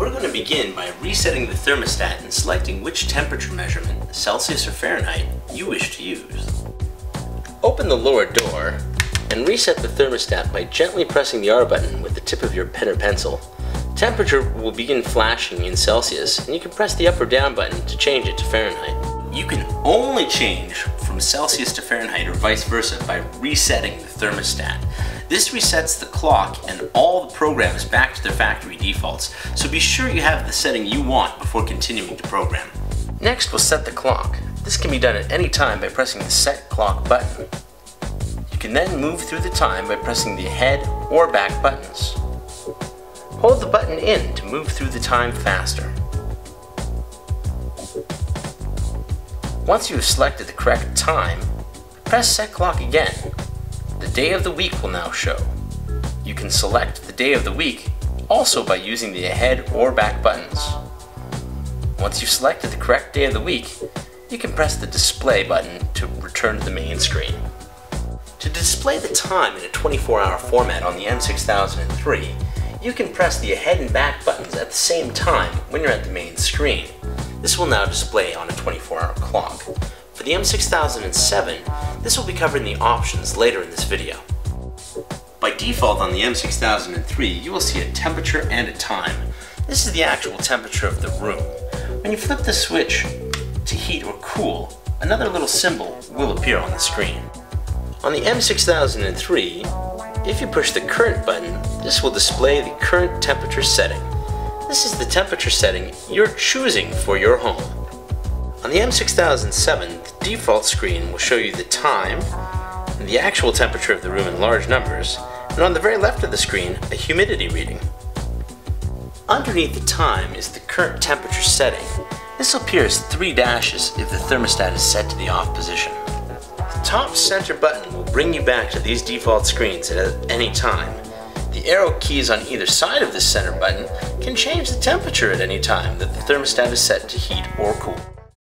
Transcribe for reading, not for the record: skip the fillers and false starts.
We're going to begin by resetting the thermostat and selecting which temperature measurement, Celsius or Fahrenheit, you wish to use. Open the lower door and reset the thermostat by gently pressing the R button with the tip of your pen or pencil. Temperature will begin flashing in Celsius, and you can press the up or down button to change it to Fahrenheit. You can only change from Celsius to Fahrenheit or vice versa by resetting the thermostat. This resets the clock and all the programs back to their factory defaults, so be sure you have the setting you want before continuing to program. Next, we'll set the clock. This can be done at any time by pressing the Set Clock button. You can then move through the time by pressing the head or back buttons. Hold the button in to move through the time faster. Once you have selected the correct time, press Set Clock again. The day of the week will now show. You can select the day of the week also by using the head or back buttons. Once you've selected the correct day of the week, you can press the display button to return to the main screen. To display the time in a 24-hour format on the M6003, you can press the ahead and back buttons at the same time when you're at the main screen. This will now display on a 24-hour clock. For the M6007, this will be covered in the options later in this video. By default on the M6003, you will see a temperature and a time. This is the actual temperature of the room. When you flip the switch to heat or cool, another little symbol will appear on the screen. On the M6003, if you push the current button, this will display the current temperature setting. This is the temperature setting you're choosing for your home. On the M6007, the default screen will show you the time and the actual temperature of the room in large numbers, and on the very left of the screen, a humidity reading. Underneath the time is the current temperature setting. This will appear as 3 dashes if the thermostat is set to the off position. The top center button will bring you back to these default screens at any time. The arrow keys on either side of this center button can change the temperature at any time that the thermostat is set to heat or cool.